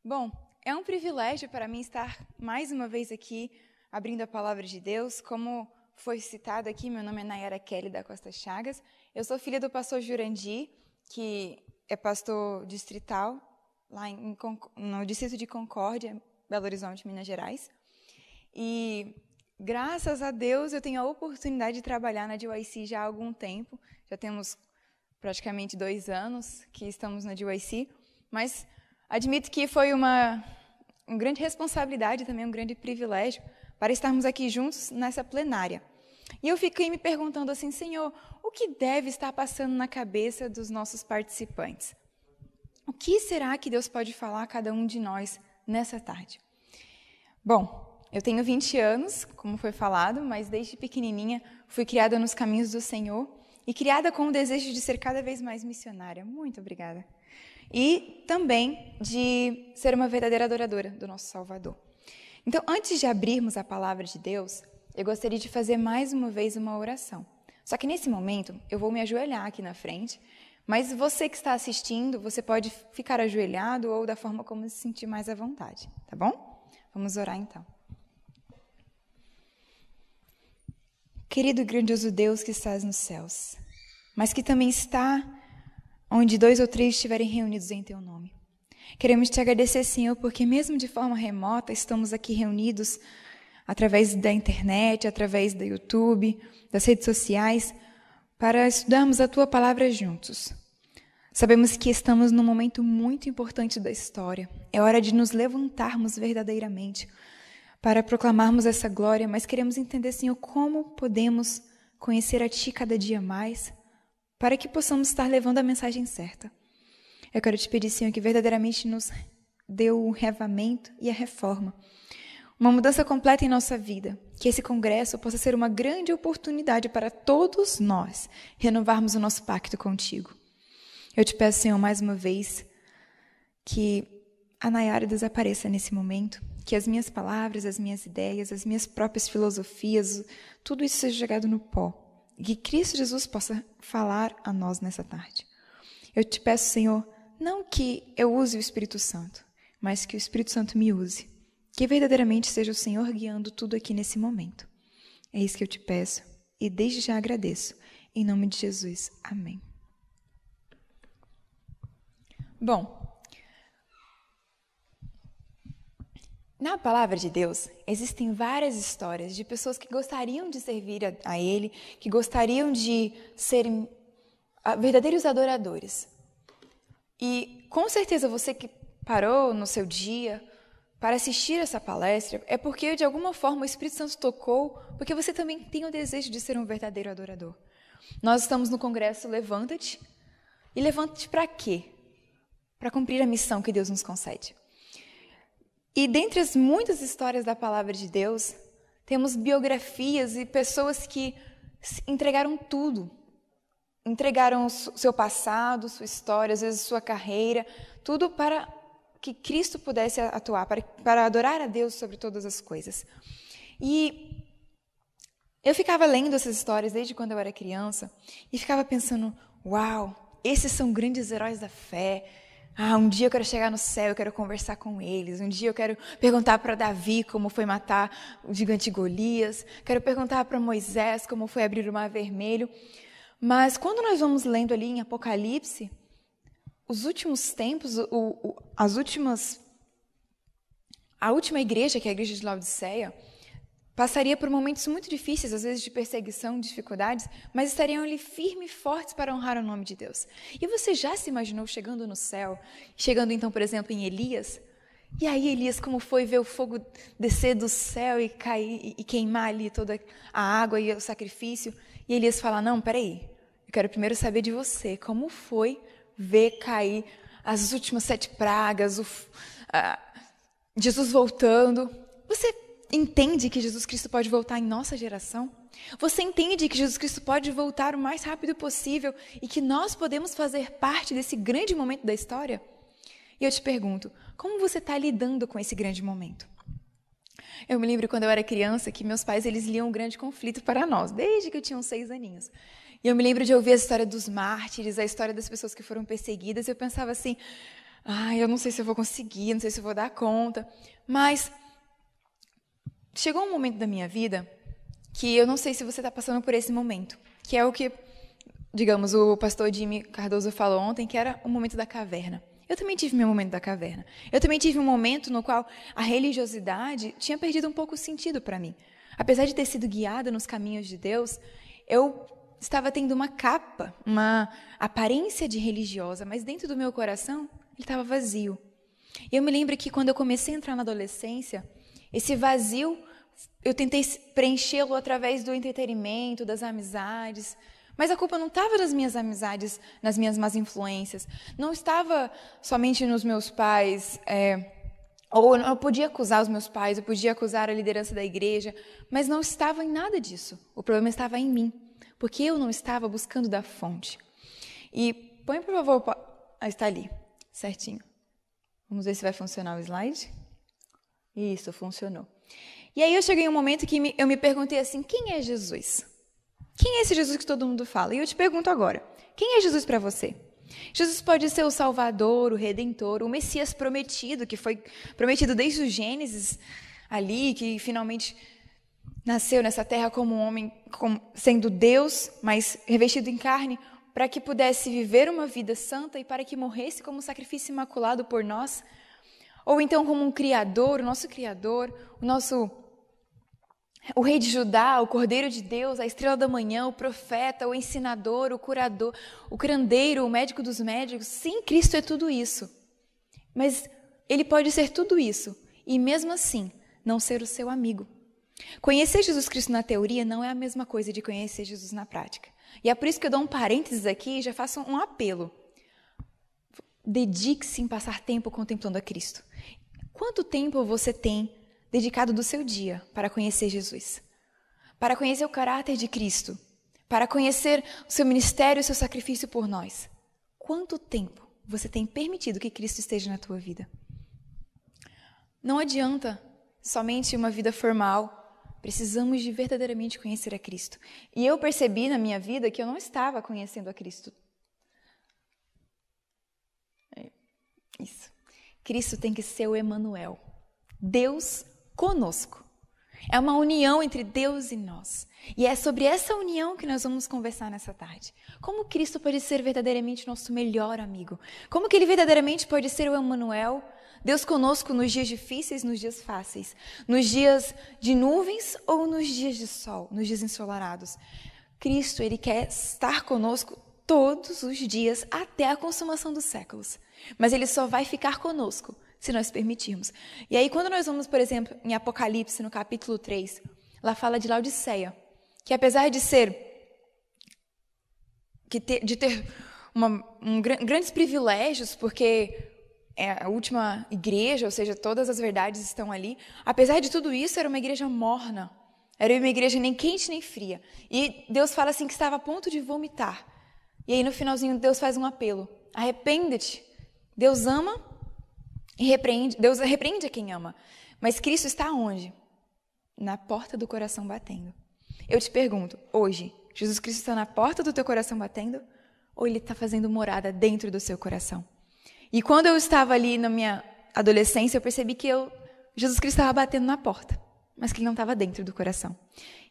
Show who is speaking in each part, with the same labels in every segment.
Speaker 1: Bom, é um privilégio para mim estar mais uma vez aqui, abrindo a palavra de Deus. Como foi citado aqui, meu nome é Nayara Kelly da Costa Chagas. Eu sou filha do pastor Jurandir, que é pastor distrital, lá no distrito de Concórdia, Belo Horizonte, Minas Gerais. E graças a Deus eu tenho a oportunidade de trabalhar na DYC já há algum tempo. Já temos praticamente 2 anos que estamos na DYC, mas admito que foi uma grande responsabilidade, também um grande privilégio para estarmos aqui juntos nessa plenária. E eu fiquei me perguntando assim, Senhor, o que deve estar passando na cabeça dos nossos participantes? O que será que Deus pode falar a cada um de nós nessa tarde? Bom, eu tenho 20 anos, como foi falado, mas desde pequenininha fui criada nos caminhos do Senhor e criada com o desejo de ser cada vez mais missionária. Muito obrigada. E também de ser uma verdadeira adoradora do nosso Salvador. Então, antes de abrirmos a palavra de Deus, eu gostaria de fazer mais uma vez uma oração. Só que nesse momento, eu vou me ajoelhar aqui na frente, mas você que está assistindo, você pode ficar ajoelhado ou da forma como se sentir mais à vontade, tá bom? Vamos orar então. Querido e grandioso Deus que estás nos céus, mas que também está onde 2 ou 3 estiverem reunidos em Teu nome. Queremos Te agradecer, Senhor, porque mesmo de forma remota, estamos aqui reunidos através da internet, através do YouTube, das redes sociais, para estudarmos a Tua palavra juntos. Sabemos que estamos num momento muito importante da história. É hora de nos levantarmos verdadeiramente para proclamarmos essa glória, mas queremos entender, Senhor, como podemos conhecer a Ti cada dia mais, para que possamos estar levando a mensagem certa. Eu quero te pedir, Senhor, que verdadeiramente nos dê o reavamento e a reforma. Uma mudança completa em nossa vida. Que esse congresso possa ser uma grande oportunidade para todos nós renovarmos o nosso pacto contigo. Eu te peço, Senhor, mais uma vez, que a Nayara desapareça nesse momento, que as minhas palavras, as minhas ideias, as minhas próprias filosofias, tudo isso seja jogado no pó. E que Cristo Jesus possa falar a nós nessa tarde. Eu te peço, Senhor, não que eu use o Espírito Santo, mas que o Espírito Santo me use. Que verdadeiramente seja o Senhor guiando tudo aqui nesse momento. É isso que eu te peço e desde já agradeço. Em nome de Jesus. Amém. Bom, na palavra de Deus, existem várias histórias de pessoas que gostariam de servir a Ele, que gostariam de serem verdadeiros adoradores. E com certeza você que parou no seu dia para assistir essa palestra, é porque de alguma forma o Espírito Santo tocou, porque você também tem o desejo de ser um verdadeiro adorador. Nós estamos no congresso Levanta-te. E levanta-te para quê? Para cumprir a missão que Deus nos concede. E dentre as muitas histórias da palavra de Deus, temos biografias e pessoas que entregaram tudo. Entregaram o seu passado, sua história, às vezes sua carreira, tudo para que Cristo pudesse atuar, para adorar a Deus sobre todas as coisas. E eu ficava lendo essas histórias desde quando eu era criança e ficava pensando, uau, esses são grandes heróis da fé. Um dia eu quero chegar no céu, eu quero conversar com eles. Um dia eu quero perguntar para Davi como foi matar o gigante Golias. Quero perguntar para Moisés como foi abrir o Mar Vermelho. Mas quando nós vamos lendo ali em Apocalipse, os últimos tempos, a última igreja, que é a igreja de Laodiceia, passaria por momentos muito difíceis, às vezes de perseguição, dificuldades, mas estariam ali firmes e fortes para honrar o nome de Deus. E você já se imaginou chegando no céu, chegando então, por exemplo, em Elias? E aí Elias, como foi ver o fogo descer do céu e cair e queimar ali toda a água e o sacrifício? E Elias fala, não, peraí, eu quero primeiro saber de você, como foi ver cair as últimas 7 pragas, Jesus voltando. Você entende que Jesus Cristo pode voltar em nossa geração? Você entende que Jesus Cristo pode voltar o mais rápido possível e que nós podemos fazer parte desse grande momento da história? E eu te pergunto, como você está lidando com esse grande momento? Eu me lembro quando eu era criança que meus pais eles liam um grande conflito para nós, desde que eu tinha uns 6 aninhos. E eu me lembro de ouvir a história dos mártires, a história das pessoas que foram perseguidas, e eu pensava assim, eu não sei se eu vou conseguir, não sei se eu vou dar conta. Mas chegou um momento da minha vida que eu não sei se você está passando por esse momento, que é o que, digamos, o pastor Jimmy Cardoso falou ontem, que era o momento da caverna. Eu também tive meu momento da caverna. Eu também tive um momento no qual a religiosidade tinha perdido um pouco o sentido para mim. Apesar de ter sido guiada nos caminhos de Deus, eu estava tendo uma capa, uma aparência de religiosa, mas dentro do meu coração ele estava vazio. E eu me lembro que quando eu comecei a entrar na adolescência, esse vazio, eu tentei preenchê-lo através do entretenimento, das amizades, mas a culpa não estava nas minhas amizades, nas minhas más influências, não estava somente nos meus pais, ou eu podia acusar os meus pais, eu podia acusar a liderança da igreja, mas não estava em nada disso. O problema estava em mim, porque eu não estava buscando da fonte. E põe, por favor, está ali, certinho. Vamos ver se vai funcionar o slide. Isso, funcionou. E aí eu cheguei em um momento que eu me perguntei assim, quem é Jesus? Quem é esse Jesus que todo mundo fala? E eu te pergunto agora, quem é Jesus para você? Jesus pode ser o Salvador, o Redentor, o Messias prometido, que foi prometido desde o Gênesis ali, que finalmente nasceu nessa terra como um homem, sendo Deus, mas revestido em carne, para que pudesse viver uma vida santa e para que morresse como sacrifício imaculado por nós. Ou então como um Criador, o Rei de Judá, o Cordeiro de Deus, a Estrela da Manhã, o Profeta, o Ensinador, o Curador, o Curandeiro, o Médico dos Médicos. Sim, Cristo é tudo isso. Mas Ele pode ser tudo isso e mesmo assim não ser o seu amigo. Conhecer Jesus Cristo na teoria não é a mesma coisa de conhecer Jesus na prática. E é por isso que eu dou um parênteses aqui e já faço um apelo. Dedique-se em passar tempo contemplando a Cristo. Quanto tempo você tem dedicado do seu dia para conhecer Jesus? Para conhecer o caráter de Cristo? Para conhecer o seu ministério e o seu sacrifício por nós? Quanto tempo você tem permitido que Cristo esteja na tua vida? Não adianta somente uma vida formal. Precisamos de verdadeiramente conhecer a Cristo. E eu percebi na minha vida que eu não estava conhecendo a Cristo. Isso. Cristo tem que ser o Emanuel. Deus conosco. É uma união entre Deus e nós. E é sobre essa união que nós vamos conversar nessa tarde. Como Cristo pode ser verdadeiramente nosso melhor amigo? Como que Ele verdadeiramente pode ser o Emanuel? Deus conosco nos dias difíceis, nos dias fáceis, nos dias de nuvens ou nos dias de sol, nos dias ensolarados. Cristo, Ele quer estar conosco todos os dias até a consumação dos séculos. Mas Ele só vai ficar conosco se nós permitirmos. E aí, quando nós vamos, por exemplo, em Apocalipse, no capítulo 3, lá fala de Laodiceia, que apesar de ter grandes privilégios, porque é a última igreja, ou seja, todas as verdades estão ali. Apesar de tudo isso, era uma igreja morna. Era uma igreja nem quente nem fria. E Deus fala assim que estava a ponto de vomitar. E aí no finalzinho Deus faz um apelo. Arrepende-te. Deus ama e repreende. Deus repreende a quem ama. Mas Cristo está onde? Na porta do coração batendo. Eu te pergunto, hoje, Jesus Cristo está na porta do teu coração batendo? Ou Ele está fazendo morada dentro do seu coração? E quando eu estava ali na minha adolescência, eu percebi que Jesus Cristo estava batendo na porta, mas que Ele não estava dentro do coração.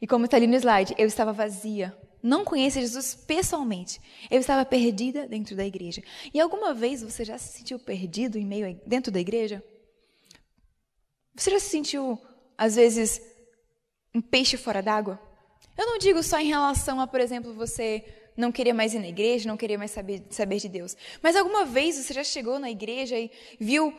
Speaker 1: E como está ali no slide, eu estava vazia, não conhecia Jesus pessoalmente. Eu estava perdida dentro da igreja. E alguma vez você já se sentiu perdido dentro da igreja? Você já se sentiu, às vezes, um peixe fora d'água? Eu não digo só em relação a, por exemplo, você não querer mais ir na igreja, não querer mais saber de Deus. Mas alguma vez você já chegou na igreja e viu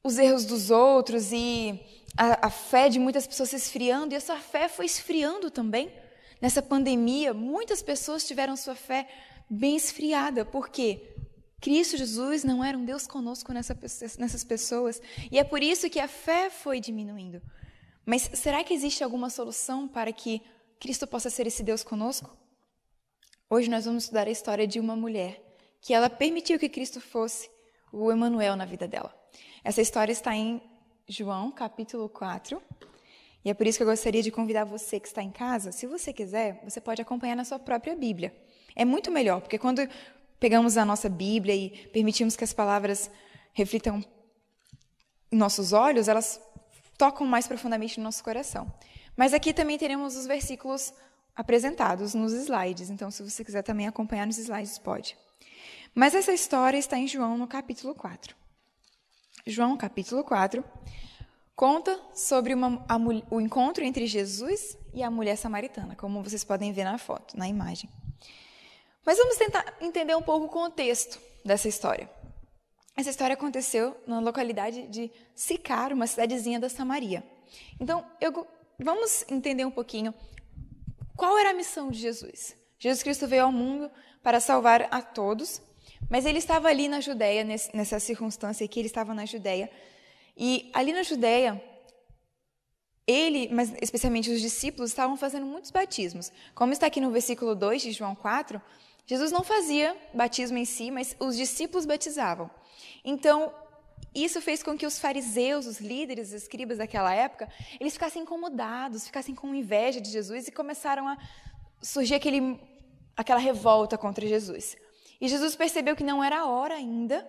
Speaker 1: os erros dos outros e a fé de muitas pessoas se esfriando, e a sua fé foi esfriando também? Nessa pandemia, muitas pessoas tiveram sua fé bem esfriada. Por quê? Cristo Jesus não era um Deus conosco nessas pessoas. E é por isso que a fé foi diminuindo. Mas será que existe alguma solução para que Cristo possa ser esse Deus conosco? Hoje nós vamos estudar a história de uma mulher que ela permitiu que Cristo fosse o Emanuel na vida dela. Essa história está em João, capítulo 4. E é por isso que eu gostaria de convidar você que está em casa, se você quiser, você pode acompanhar na sua própria Bíblia. É muito melhor, porque quando pegamos a nossa Bíblia e permitimos que as palavras reflitam em nossos olhos, elas tocam mais profundamente no nosso coração. Mas aqui também teremos os versículos apresentados nos slides, então se você quiser também acompanhar nos slides, pode. Mas essa história está em João, no capítulo 4. João, capítulo 4, conta sobre o encontro entre Jesus e a mulher samaritana, como vocês podem ver na foto, na imagem. Mas vamos tentar entender um pouco o contexto dessa história. Essa história aconteceu na localidade de Sicar, uma cidadezinha da Samaria. Então, vamos entender um pouquinho qual era a missão de Jesus. Jesus Cristo veio ao mundo para salvar a todos, mas ele estava ali na Judéia, nessa circunstância aqui, ele estava na Judéia. E ali na Judéia, ele, mas especialmente os discípulos, estavam fazendo muitos batismos. Como está aqui no versículo 2 de João 4, Jesus não fazia batismo em si, mas os discípulos batizavam. Então, isso fez com que os fariseus, os líderes, os escribas daquela época, eles ficassem incomodados, ficassem com inveja de Jesus e começaram a surgir aquela revolta contra Jesus. E Jesus percebeu que não era a hora ainda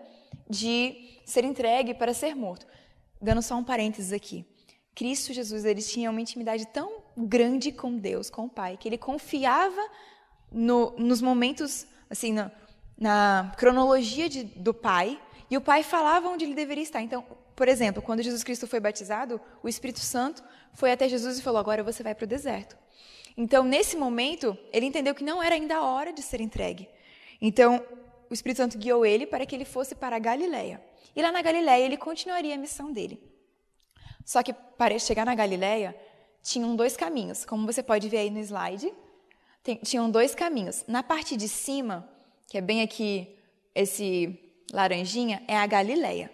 Speaker 1: de ser entregue para ser morto. Dando só um parênteses aqui. Cristo Jesus, ele tinha uma intimidade tão grande com Deus, com o Pai, que ele confiava nos momentos, assim, na cronologia do Pai, e o Pai falava onde ele deveria estar. Então, por exemplo, quando Jesus Cristo foi batizado, o Espírito Santo foi até Jesus e falou, agora você vai para o deserto. Então, nesse momento, ele entendeu que não era ainda a hora de ser entregue. Então, o Espírito Santo guiou ele para que ele fosse para a Galileia. E lá na Galileia, ele continuaria a missão dele. Só que, para chegar na Galileia, tinham 2 caminhos. Como você pode ver aí no slide, tinham 2 caminhos. Na parte de cima, que é bem aqui, esse laranjinha, é a Galileia.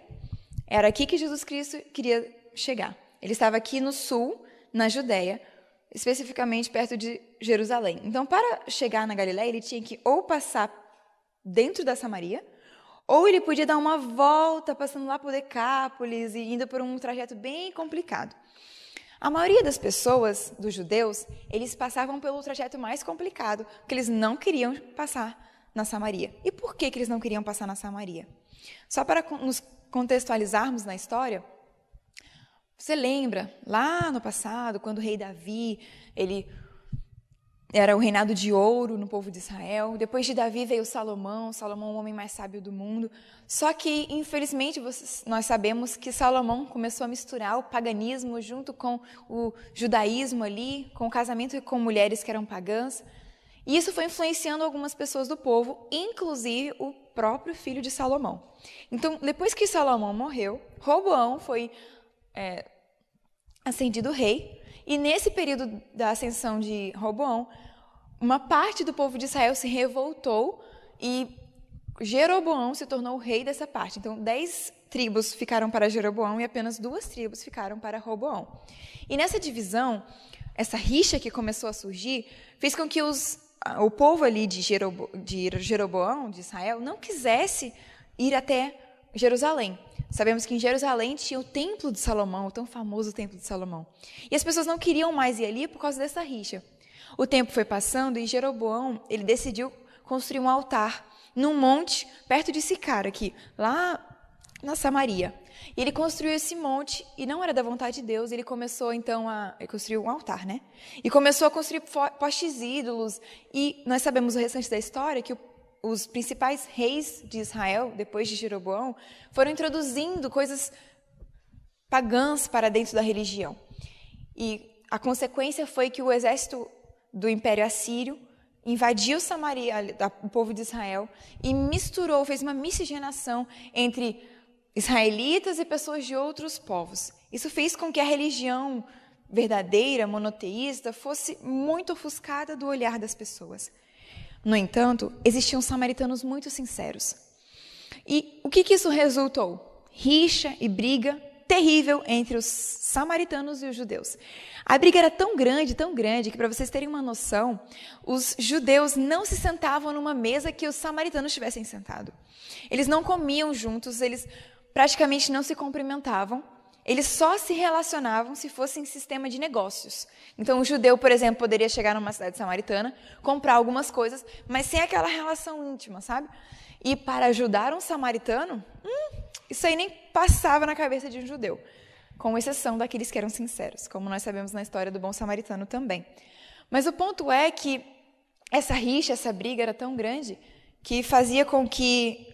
Speaker 1: Era aqui que Jesus Cristo queria chegar. Ele estava aqui no sul, na Judéia, especificamente perto de Jerusalém. Então, para chegar na Galileia, ele tinha que ou passar dentro da Samaria, ou ele podia dar uma volta, passando lá por Decápolis e indo por um trajeto bem complicado. A maioria das pessoas, dos judeus, eles passavam pelo trajeto mais complicado, porque eles não queriam passar na Samaria. E por que eles não queriam passar na Samaria? Só para nos contextualizarmos na história, você lembra, lá no passado, quando o rei Davi, ele era o reinado de ouro no povo de Israel. Depois de Davi veio Salomão, o homem mais sábio do mundo. Só que, infelizmente, nós sabemos que Salomão começou a misturar o paganismo junto com o judaísmo ali, com o casamento com mulheres que eram pagãs. E isso foi influenciando algumas pessoas do povo, inclusive o próprio filho de Salomão. Então, depois que Salomão morreu, Roboão foi ascendido rei. E nesse período da ascensão de Roboão, uma parte do povo de Israel se revoltou e Jeroboão se tornou o rei dessa parte. Então, 10 tribos ficaram para Jeroboão e apenas 2 tribos ficaram para Roboão. E nessa divisão, essa rixa que começou a surgir, fez com que o povo ali de Jeroboão, de Israel, não quisesse ir até Jerusalém. Sabemos que em Jerusalém tinha o Templo de Salomão, o tão famoso Templo de Salomão. E as pessoas não queriam mais ir ali por causa dessa rixa. O tempo foi passando e Jeroboão, ele decidiu construir um altar num monte perto de Sicar, aqui, lá na Samaria. E ele construiu esse monte e não era da vontade de Deus, ele começou então ele construiu um altar, né? E começou a construir postes ídolos. E nós sabemos o restante da história, que os principais reis de Israel, depois de Jeroboão, foram introduzindo coisas pagãs para dentro da religião. E a consequência foi que o exército do Império Assírio invadiu Samaria, o povo de Israel, e fez uma miscigenação entre israelitas e pessoas de outros povos. Isso fez com que a religião verdadeira, monoteísta, fosse muito ofuscada do olhar das pessoas. No entanto, existiam samaritanos muito sinceros. E o que isso resultou? Rixa e briga terrível entre os samaritanos e os judeus. A briga era tão grande, que para vocês terem uma noção, os judeus não se sentavam numa mesa que os samaritanos tivessem sentado. Eles não comiam juntos, eles praticamente não se cumprimentavam. eles só se relacionavam se fossem sistema de negócios. Então, o judeu, por exemplo, poderia chegar numa cidade samaritana, comprar algumas coisas, mas sem aquela relação íntima, sabe? E para ajudar um samaritano, isso aí nem passava na cabeça de um judeu, com exceção daqueles que eram sinceros, como nós sabemos na história do bom samaritano também. Mas o ponto é que essa rixa, essa briga era tão grande que fazia com que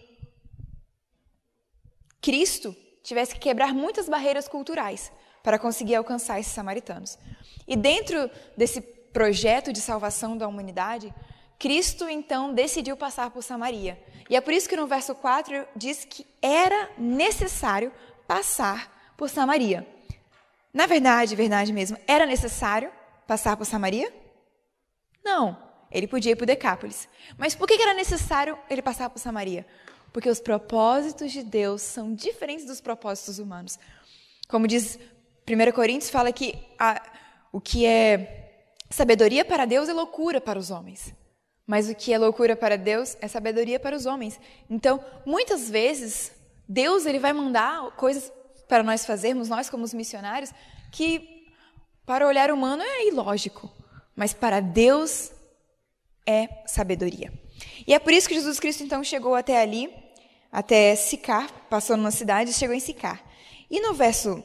Speaker 1: Cristo tivesse que quebrar muitas barreiras culturais para conseguir alcançar esses samaritanos. E dentro desse projeto de salvação da humanidade, Cristo, então, decidiu passar por Samaria. E é por isso que no verso 4 diz que era necessário passar por Samaria. Na verdade mesmo, era necessário passar por Samaria? Não, ele podia ir para o Decápolis. Mas por que era necessário ele passar por Samaria? Porque os propósitos de Deus são diferentes dos propósitos humanos. Como diz 1 Coríntios, fala que o que é sabedoria para Deus é loucura para os homens. Mas o que é loucura para Deus é sabedoria para os homens. Então, muitas vezes, Deus ele vai mandar coisas para nós fazermos, nós como os missionários, que para o olhar humano é ilógico. Mas para Deus é sabedoria. E é por isso que Jesus Cristo, então, chegou até ali, até Sicar, passou numa cidade e chegou em Sicar. E no verso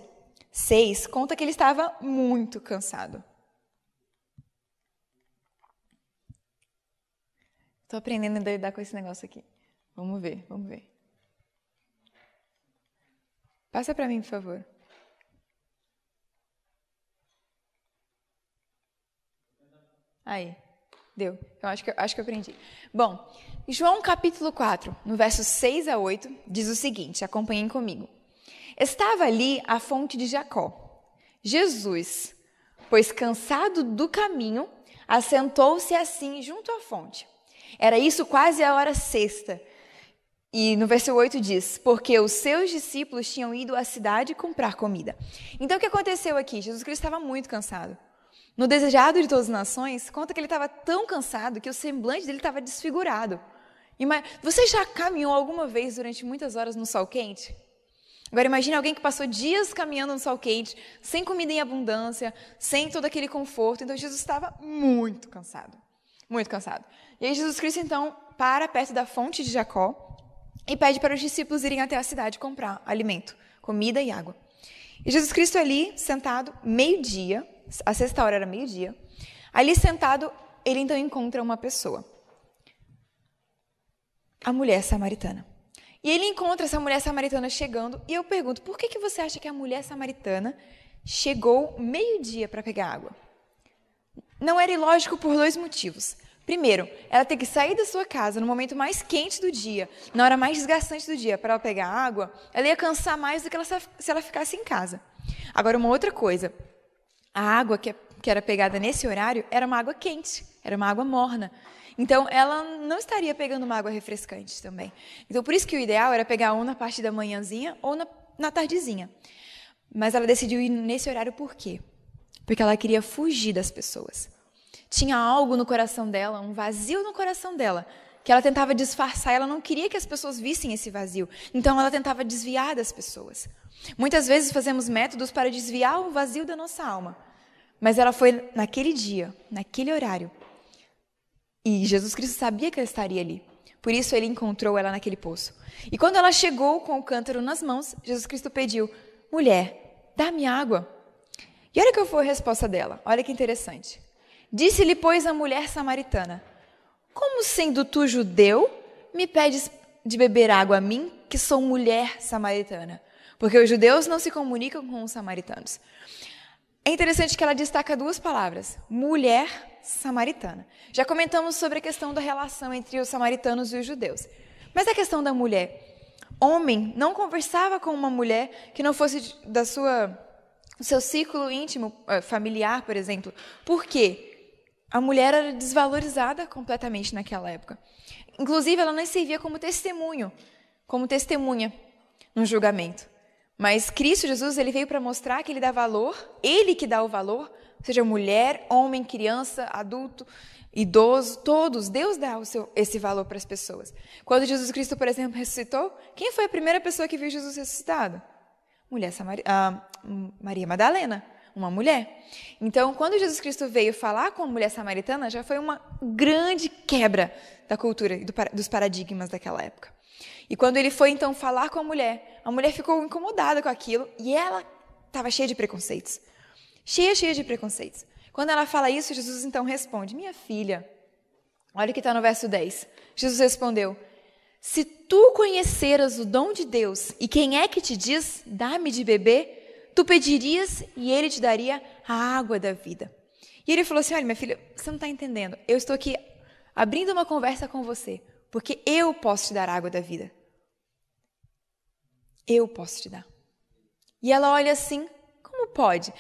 Speaker 1: 6, conta que ele estava muito cansado. Estou aprendendo a lidar com esse negócio aqui. Vamos ver. Passa para mim, por favor. Aí, deu. Eu acho que eu aprendi. Bom, João capítulo 4, no verso 6 a 8, diz o seguinte, acompanhem comigo. Estava ali a fonte de Jacó. Jesus, pois cansado do caminho, assentou-se assim junto à fonte. Era isso quase a hora sexta. E no verso 8 diz, porque os seus discípulos tinham ido à cidade comprar comida. Então o que aconteceu aqui? Jesus Cristo estava muito cansado. No Desejado de Todas as Nações, conta que ele estava tão cansado que o semblante dele estava desfigurado. Você já caminhou alguma vez durante muitas horas no sol quente? Agora imagine alguém que passou dias caminhando no sol quente, sem comida em abundância, sem todo aquele conforto. Então Jesus estava muito cansado. Muito cansado. E aí Jesus Cristo, então, para perto da fonte de Jacó e pede para os discípulos irem até a cidade comprar alimento, comida e água. E Jesus Cristo ali, sentado, meio-dia, a sexta hora era meio-dia, ali sentado, ele então encontra uma pessoa. A mulher samaritana. E ele encontra essa mulher samaritana chegando, e eu pergunto, por que você acha que a mulher samaritana chegou meio-dia para pegar água? Não era ilógico por dois motivos. Primeiro, ela tem que sair da sua casa no momento mais quente do dia, na hora mais desgastante do dia, para ela pegar água, ela ia cansar mais do que se ela ficasse em casa. Agora, uma outra coisa, a água que era pegada nesse horário era uma água quente, era uma água morna. Então, ela não estaria pegando uma água refrescante também. Então, por isso que o ideal era pegar ou na parte da manhãzinha ou na tardezinha. Mas ela decidiu ir nesse horário por quê? Porque ela queria fugir das pessoas. Tinha algo no coração dela, um vazio no coração dela, que ela tentava disfarçar, ela não queria que as pessoas vissem esse vazio. Então, ela tentava desviar das pessoas. Muitas vezes fazemos métodos para desviar o vazio da nossa alma. Mas ela foi naquele dia, naquele horário. E Jesus Cristo sabia que ela estaria ali. Por isso, ele encontrou ela naquele poço. E quando ela chegou com o cântaro nas mãos, Jesus Cristo pediu, mulher, dá-me água. E olha qual foi a resposta dela. Olha que interessante. Disse-lhe, pois, a mulher samaritana, como sendo tu judeu, me pedes de beber água a mim, que sou mulher samaritana? Porque os judeus não se comunicam com os samaritanos. É interessante que ela destaca duas palavras, mulher samaritana. Já comentamos sobre a questão da relação entre os samaritanos e os judeus. Mas a questão da mulher, homem não conversava com uma mulher que não fosse do seu círculo íntimo, familiar, por exemplo. Por quê? A mulher era desvalorizada completamente naquela época. Inclusive, ela não servia como testemunha no julgamento. Mas Cristo Jesus, ele veio para mostrar que ele dá valor, ele que dá o valor, seja mulher, homem, criança, adulto, idoso, todos. Deus dá esse valor para as pessoas. Quando Jesus Cristo, por exemplo, ressuscitou, quem foi a primeira pessoa que viu Jesus ressuscitado? Maria Madalena, uma mulher. Então, quando Jesus Cristo veio falar com a mulher samaritana, já foi uma grande quebra da cultura e dos paradigmas daquela época. E quando ele foi, então, falar com a mulher ficou incomodada com aquilo e ela estava cheia de preconceitos. Cheia de preconceitos. Quando ela fala isso, Jesus, então, responde, minha filha, olha o que está no verso 10. Jesus respondeu, se tu conheceras o dom de Deus e quem é que te diz, dá-me de beber, tu pedirias e ele te daria a água da vida. E ele falou assim, olha, minha filha, você não está entendendo. Eu estou aqui abrindo uma conversa com você, porque eu posso te dar a água da vida. Eu posso te dar. E ela olha assim, como pode?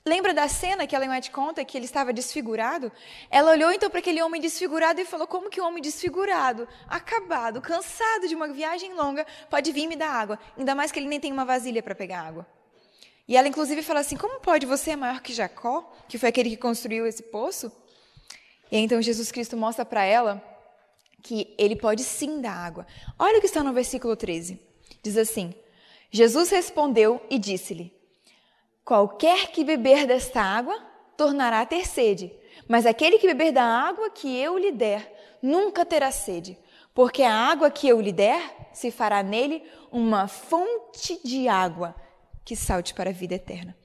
Speaker 1: Lembra da cena que Ellen White conta, que ele estava desfigurado? Ela olhou então para aquele homem desfigurado e falou, como que um homem desfigurado, acabado, cansado de uma viagem longa, pode vir me dar água? Ainda mais que ele nem tem uma vasilha para pegar água. E ela inclusive fala assim, como pode? Você é maior que Jacó, que foi aquele que construiu esse poço? E aí, então Jesus Cristo mostra para ela que ele pode sim dar água. Olha o que está no versículo 13. Diz assim, Jesus respondeu e disse-lhe, qualquer que beber desta água, tornará a ter sede. Mas aquele que beber da água que eu lhe der, nunca terá sede. Porque a água que eu lhe der, se fará nele uma fonte de água que salte para a vida eterna.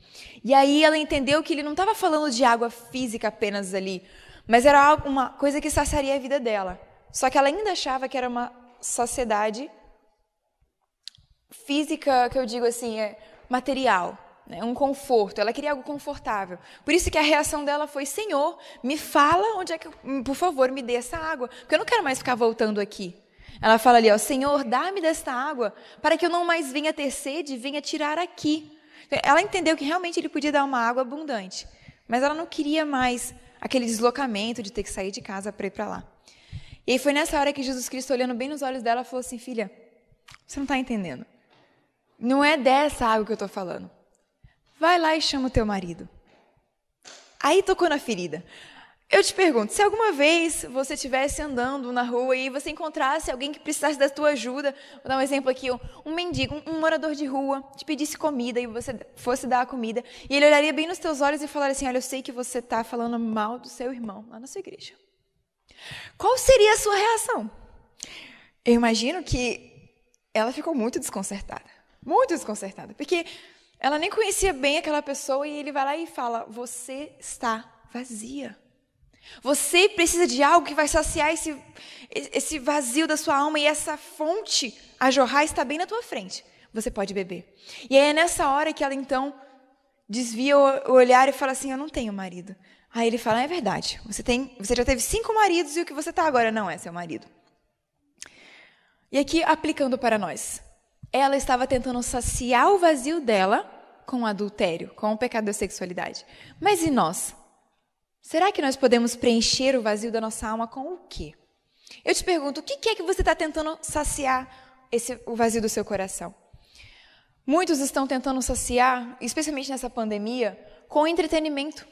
Speaker 1: E aí ela entendeu que ele não estava falando de água física apenas ali, mas era uma coisa que saciaria a vida dela. Só que ela ainda achava que era uma saciedade física, que eu digo assim, material. Um conforto, ela queria algo confortável. Por isso que a reação dela foi, Senhor, me fala onde é que, por favor, me dê essa água, porque eu não quero mais ficar voltando aqui. Ela fala ali, ó, Senhor, dá-me desta água, para que eu não mais venha ter sede e venha tirar aqui. Ela entendeu que realmente ele podia dar uma água abundante, mas ela não queria mais aquele deslocamento de ter que sair de casa para ir para lá. E aí foi nessa hora que Jesus Cristo, olhando bem nos olhos dela, falou assim, filha, você não está entendendo. Não é dessa água que eu estou falando. Vai lá e chama o teu marido. Aí tocou na ferida. Eu te pergunto, se alguma vez você estivesse andando na rua e você encontrasse alguém que precisasse da tua ajuda, vou dar um exemplo aqui, um mendigo, um morador de rua, te pedisse comida e você fosse dar a comida, e ele olharia bem nos teus olhos e falaria assim, olha, eu sei que você está falando mal do seu irmão lá na sua igreja. Qual seria a sua reação? Eu imagino que ela ficou muito desconcertada, porque ela nem conhecia bem aquela pessoa e ele vai lá e fala, você está vazia. Você precisa de algo que vai saciar esse vazio da sua alma e essa fonte a jorrar está bem na tua frente. Você pode beber. E aí é nessa hora que ela então desvia o olhar e fala assim, eu não tenho marido. Aí ele fala, é verdade, você já teve 5 maridos e o que você está agora não é seu marido. E aqui aplicando para nós. Ela estava tentando saciar o vazio dela com o adultério, com o pecado da sexualidade. Mas e nós? Será que nós podemos preencher o vazio da nossa alma com o quê? Eu te pergunto, o que é que você está tentando saciar o vazio do seu coração? Muitos estão tentando saciar, especialmente nessa pandemia, com entretenimento.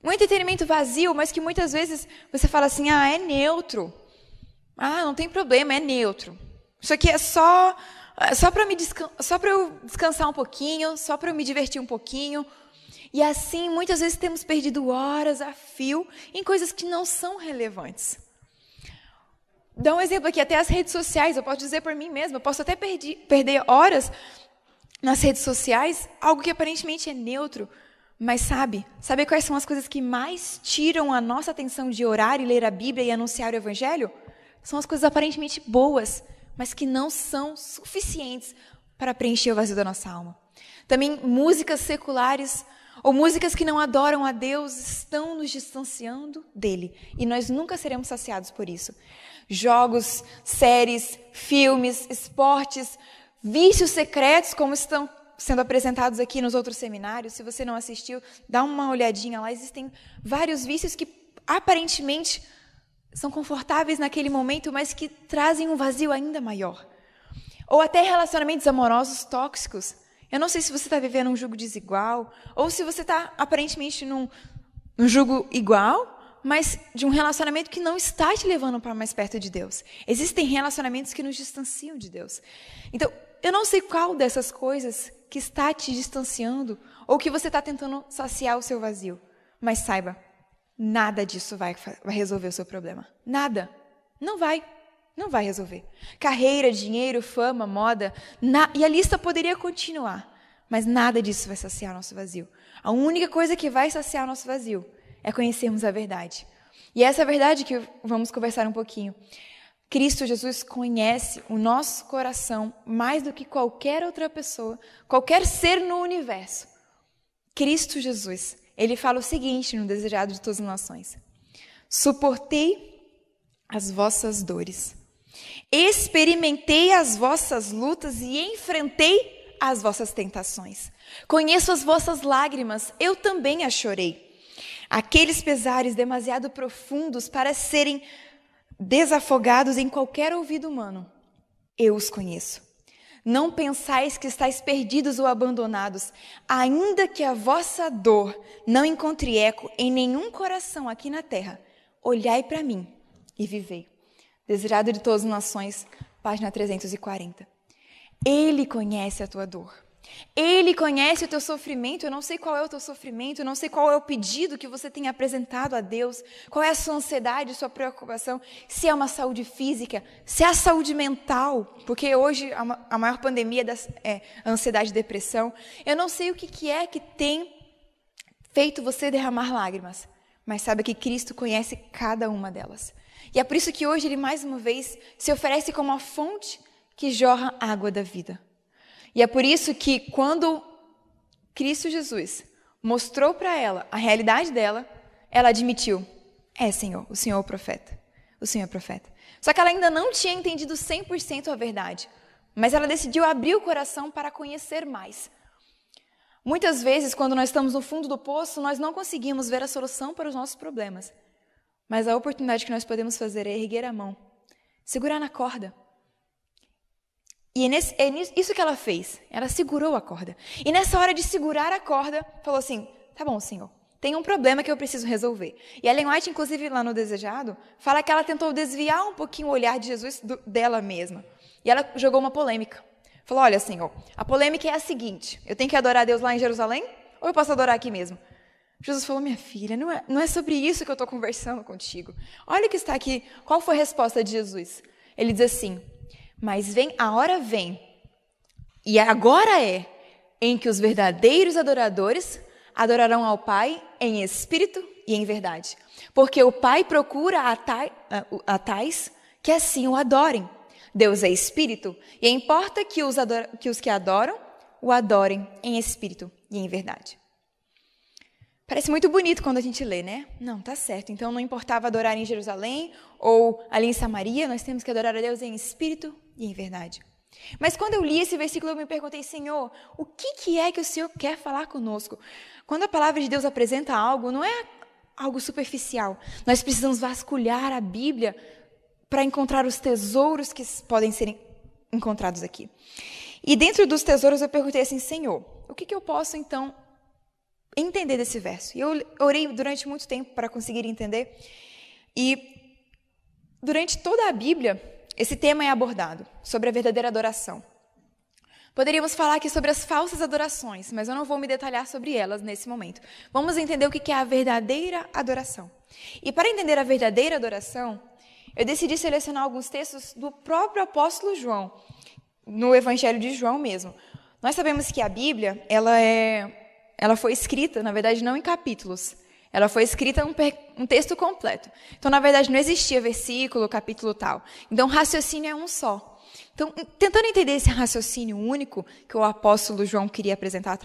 Speaker 1: Um entretenimento vazio, mas que muitas vezes você fala assim, é neutro. Não tem problema, é neutro. Isso aqui é só para eu descansar um pouquinho, só para eu me divertir um pouquinho. E assim, muitas vezes temos perdido horas a fio em coisas que não são relevantes. Dá um exemplo aqui, até as redes sociais, eu posso dizer por mim mesma, eu posso até perder horas nas redes sociais, algo que aparentemente é neutro, mas sabe quais são as coisas que mais tiram a nossa atenção de orar e ler a Bíblia e anunciar o Evangelho? São as coisas aparentemente boas, mas que não são suficientes para preencher o vazio da nossa alma. Também músicas seculares ou músicas que não adoram a Deus estão nos distanciando dele. E nós nunca seremos saciados por isso. Jogos, séries, filmes, esportes, vícios secretos, como estão sendo apresentados aqui nos outros seminários. Se você não assistiu, dá uma olhadinha lá. Existem vários vícios que aparentemente são confortáveis naquele momento, mas que trazem um vazio ainda maior. Ou até relacionamentos amorosos tóxicos. Eu não sei se você está vivendo um jugo desigual, ou se você está aparentemente num jugo igual, mas de um relacionamento que não está te levando para mais perto de Deus. Existem relacionamentos que nos distanciam de Deus. Então, eu não sei qual dessas coisas que está te distanciando ou que você está tentando saciar o seu vazio. Mas saiba, nada disso vai resolver o seu problema. Nada. Não vai. Não vai resolver. Carreira, dinheiro, fama, moda, e a lista poderia continuar. Mas nada disso vai saciar nosso vazio. A única coisa que vai saciar nosso vazio é conhecermos a verdade. E essa é a verdade que vamos conversar um pouquinho. Cristo Jesus conhece o nosso coração mais do que qualquer outra pessoa, qualquer ser no universo. Cristo Jesus, ele fala o seguinte no Desejado de Todas as Nações: suportei as vossas dores, experimentei as vossas lutas e enfrentei as vossas tentações. Conheço as vossas lágrimas, eu também as chorei. Aqueles pesares demasiado profundos para serem desafogados em qualquer ouvido humano, eu os conheço. Não pensais que estáis perdidos ou abandonados, ainda que a vossa dor não encontre eco em nenhum coração aqui na terra. Olhai para mim e vivei. Desejado de Todas as Nações, página 340. Ele conhece a tua dor. Ele conhece o teu sofrimento. Eu não sei qual é o teu sofrimento, eu não sei qual é o pedido que você tem apresentado a Deus, qual é a sua ansiedade, sua preocupação, se é uma saúde física, se é a saúde mental, porque hoje a maior pandemia é a ansiedade e depressão. Eu não sei o que é que tem feito você derramar lágrimas, mas saiba que Cristo conhece cada uma delas. E é por isso que hoje Ele, mais uma vez, se oferece como a fonte que jorra água da vida. E é por isso que quando Cristo Jesus mostrou para ela a realidade dela, ela admitiu: Senhor, o Senhor é o profeta. O Senhor é o profeta. Só que ela ainda não tinha entendido 100% a verdade, mas ela decidiu abrir o coração para conhecer mais. Muitas vezes, quando nós estamos no fundo do poço, nós não conseguimos ver a solução para os nossos problemas. Mas a oportunidade que nós podemos fazer é erguer a mão, segurar na corda. E é isso que ela fez. Ela segurou a corda. E nessa hora de segurar a corda, falou assim: tá bom, Senhor, tem um problema que eu preciso resolver. E Ellen White, inclusive, lá no Desejado, fala que ela tentou desviar um pouquinho o olhar de Jesus dela mesma. E ela jogou uma polêmica. Falou: olha, Senhor, a polêmica é a seguinte: eu tenho que adorar a Deus lá em Jerusalém ou eu posso adorar aqui mesmo? Jesus falou: minha filha, não é sobre isso que eu estou conversando contigo. Olha o que está aqui. Qual foi a resposta de Jesus? Ele diz assim: mas a hora vem, e agora é, em que os verdadeiros adoradores adorarão ao Pai em espírito e em verdade. Porque o Pai procura a tais que assim o adorem. Deus é espírito, e importa que os que adoram o adorem em espírito e em verdade. Parece muito bonito quando a gente lê, né? Não, tá certo. Então não importava adorar em Jerusalém ou ali em Samaria, nós temos que adorar a Deus em espírito e em verdade. Mas quando eu li esse versículo, eu me perguntei: Senhor, o que é que o Senhor quer falar conosco? Quando a palavra de Deus apresenta algo, não é algo superficial. Nós precisamos vasculhar a Bíblia para encontrar os tesouros que podem ser encontrados aqui. E dentro dos tesouros eu perguntei assim: Senhor, o que eu posso então entender desse verso? E eu orei durante muito tempo para conseguir entender. E durante toda a Bíblia, esse tema é abordado, sobre a verdadeira adoração. Poderíamos falar aqui sobre as falsas adorações, mas eu não vou me detalhar sobre elas nesse momento. Vamos entender o que é a verdadeira adoração. E para entender a verdadeira adoração, eu decidi selecionar alguns textos do próprio apóstolo João, no Evangelho de João mesmo. Nós sabemos que a Bíblia, ela foi escrita, na verdade, não em capítulos. Ela foi escrita um texto completo. Então, na verdade, não existia versículo, capítulo tal. Então, o raciocínio é um só. Então, tentando entender esse raciocínio único que o apóstolo João queria apresentar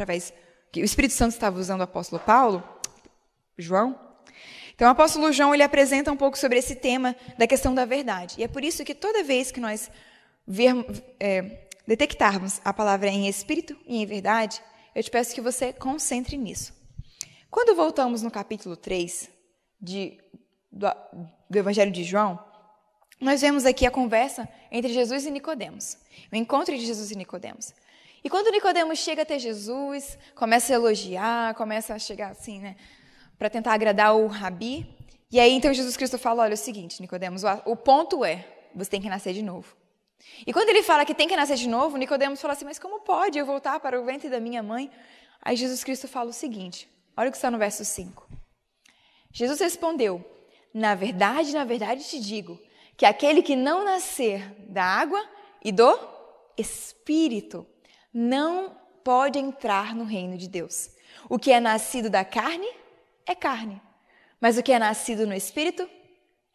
Speaker 1: que o Espírito Santo estava usando o apóstolo João. Então, o apóstolo João, ele apresenta um pouco sobre esse tema da questão da verdade. E é por isso que toda vez que nós detectarmos a palavra em espírito e em verdade, eu te peço que você concentre nisso. Quando voltamos no capítulo 3 do Evangelho de João, nós vemos aqui a conversa entre Jesus e Nicodemos, o encontro de Jesus e Nicodemos. E quando Nicodemos chega até Jesus, começa a elogiar, começa a chegar assim, né, para tentar agradar o rabi, e aí então Jesus Cristo fala: olha, é o seguinte, Nicodemos, o ponto é, você tem que nascer de novo. E quando ele fala que tem que nascer de novo, Nicodemos fala assim, mas como pode eu voltar para o ventre da minha mãe? Aí Jesus Cristo fala o seguinte, olha o que está no verso 5. Jesus respondeu, na verdade te digo, que aquele que não nascer da água e do Espírito não pode entrar no reino de Deus. O que é nascido da carne é carne, mas o que é nascido no Espírito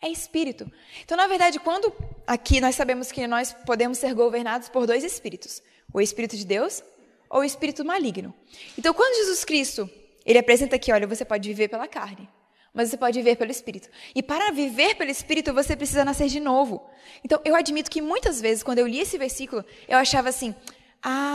Speaker 1: é Espírito. Então, na verdade, quando aqui nós sabemos que nós podemos ser governados por dois Espíritos, o Espírito de Deus ou o Espírito maligno. Então, quando Jesus Cristo, ele apresenta aqui, olha, você pode viver pela carne, mas você pode viver pelo Espírito. E para viver pelo Espírito, você precisa nascer de novo. Então, eu admito que muitas vezes, quando eu li esse versículo, eu achava assim,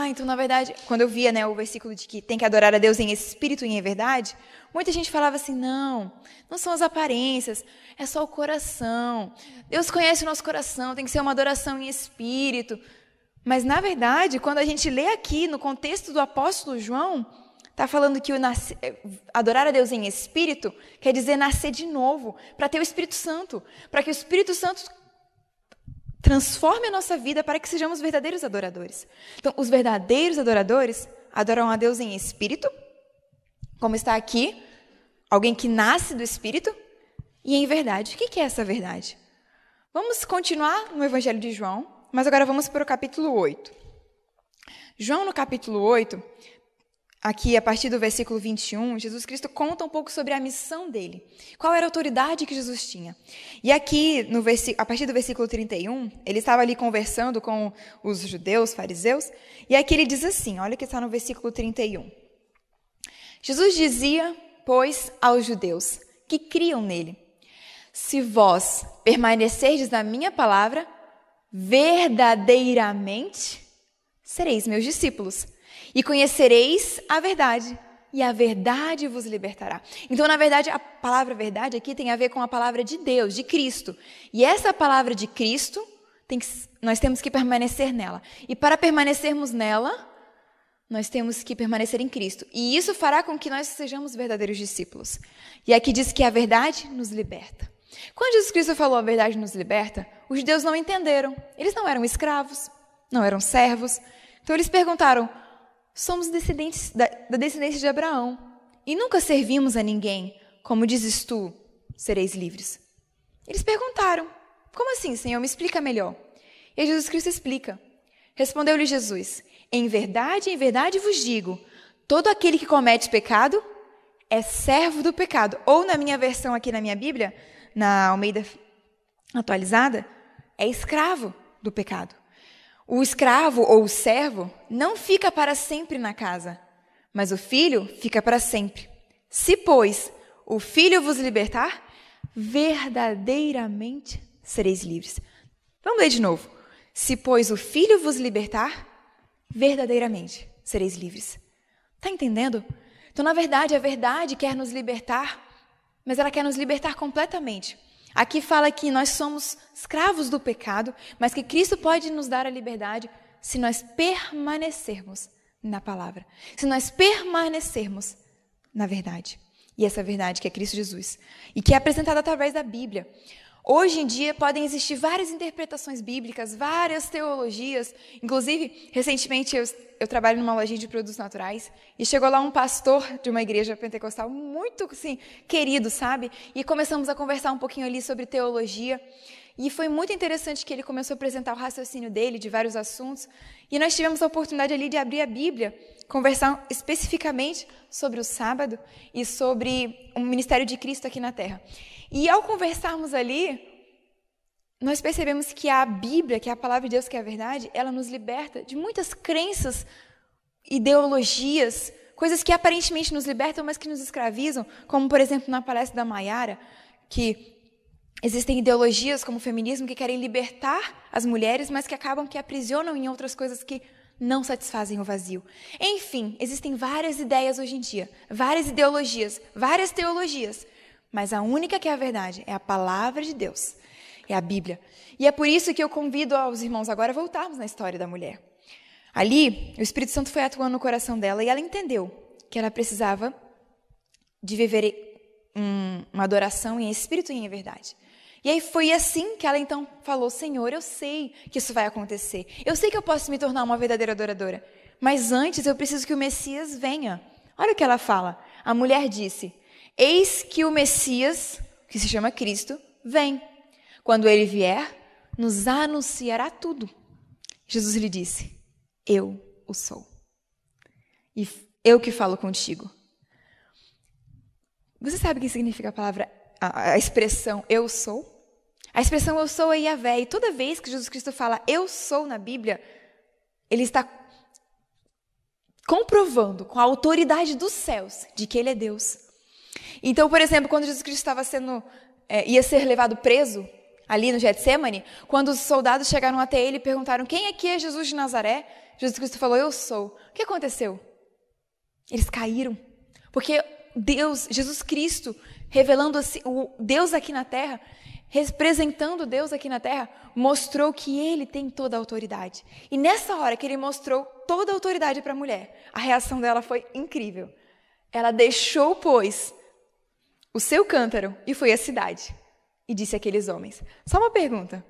Speaker 1: então, na verdade, quando eu via, o versículo de que tem que adorar a Deus em espírito e em verdade, muita gente falava assim, não são as aparências, é só o coração. Deus conhece o nosso coração, tem que ser uma adoração em espírito. Mas, na verdade, quando a gente lê aqui, no contexto do apóstolo João, está falando que adorar a Deus em espírito quer dizer nascer de novo, para ter o Espírito Santo, para que o Espírito Santo transforme a nossa vida para que sejamos verdadeiros adoradores. Então, os verdadeiros adoradores adoram a Deus em espírito, como está aqui, alguém que nasce do Espírito, e em verdade. O que é essa verdade? Vamos continuar no Evangelho de João, mas agora vamos para o capítulo 8. João, no capítulo 8, aqui a partir do versículo 21, Jesus Cristo conta um pouco sobre a missão dele. Qual era a autoridade que Jesus tinha? E aqui, a partir do versículo 31, ele estava ali conversando com os judeus, fariseus, e aqui ele diz assim, olha o que está no versículo 31. Jesus dizia, pois, aos judeus que criam nele, se vós permanecerdes na minha palavra, verdadeiramente sereis meus discípulos. E conhecereis a verdade, e a verdade vos libertará. Então, na verdade, a palavra verdade aqui tem a ver com a palavra de Deus, de Cristo. E essa palavra de Cristo, nós temos que permanecer nela. E para permanecermos nela, nós temos que permanecer em Cristo. E isso fará com que nós sejamos verdadeiros discípulos. E aqui diz que a verdade nos liberta. Quando Jesus Cristo falou a verdade nos liberta, os judeus não entenderam. Eles não eram escravos, não eram servos. Então, eles perguntaram, somos descendentes da descendência de Abraão e nunca servimos a ninguém. Como dizes tu, sereis livres. Eles perguntaram, como assim, Senhor? Me explica melhor. E aí Jesus Cristo explica. Respondeu-lhe Jesus, em verdade vos digo, todo aquele que comete pecado é servo do pecado. Ou na minha versão aqui na minha Bíblia, na Almeida atualizada, é escravo do pecado. O escravo ou o servo não fica para sempre na casa, mas o filho fica para sempre. Se, pois, o filho vos libertar, verdadeiramente sereis livres. Vamos ler de novo. Se, pois, o filho vos libertar, verdadeiramente sereis livres. Está entendendo? Então, na verdade, a verdade quer nos libertar, mas ela quer nos libertar completamente. Aqui fala que nós somos escravos do pecado, mas que Cristo pode nos dar a liberdade se nós permanecermos na palavra. Se nós permanecermos na verdade. E essa verdade que é Cristo Jesus. E que é apresentada através da Bíblia. Hoje em dia podem existir várias interpretações bíblicas, várias teologias. Inclusive, recentemente eu trabalho numa lojinha de produtos naturais e chegou lá um pastor de uma igreja pentecostal muito assim, querido, sabe? E começamos a conversar um pouquinho ali sobre teologia. E foi muito interessante que ele começou a apresentar o raciocínio dele de vários assuntos. E nós tivemos a oportunidade ali de abrir a Bíblia, conversar especificamente sobre o sábado e sobre o ministério de Cristo aqui na Terra. E ao conversarmos ali, nós percebemos que a Bíblia, que é a palavra de Deus, que é a verdade, ela nos liberta de muitas crenças, ideologias, coisas que aparentemente nos libertam, mas que nos escravizam, como, por exemplo, na palestra da Maiara, que existem ideologias como o feminismo que querem libertar as mulheres, mas que acabam que aprisionam em outras coisas que não satisfazem o vazio. Enfim, existem várias ideias hoje em dia, várias ideologias, várias teologias, mas a única que é a verdade é a palavra de Deus, é a Bíblia. E é por isso que eu convido aos irmãos agora a voltarmos na história da mulher. Ali, o Espírito Santo foi atuando no coração dela e ela entendeu que ela precisava de viver uma adoração em espírito e em verdade. E aí foi assim que ela então falou, Senhor, eu sei que isso vai acontecer. Eu sei que eu posso me tornar uma verdadeira adoradora. Mas antes eu preciso que o Messias venha. Olha o que ela fala. A mulher disse, eis que o Messias, que se chama Cristo, vem. Quando ele vier, nos anunciará tudo. Jesus lhe disse, eu o sou. E eu que falo contigo. Você sabe o que significa a palavra, a expressão eu sou? A expressão eu sou é Yahvé. E toda vez que Jesus Cristo fala eu sou na Bíblia, ele está comprovando com a autoridade dos céus de que ele é Deus. Então, por exemplo, quando Jesus Cristo estava ia ser levado preso ali no Getsêmani, quando os soldados chegaram até ele e perguntaram quem aqui é Jesus de Nazaré, Jesus Cristo falou, eu sou. O que aconteceu? Eles caíram. Porque Deus, Jesus Cristo, revelando assim, o Deus aqui na terra, representando Deus aqui na terra, mostrou que ele tem toda a autoridade. E nessa hora que ele mostrou toda a autoridade para a mulher, a reação dela foi incrível. Ela deixou, pois, o seu cântaro e foi à cidade. E disse àqueles homens, só uma pergunta,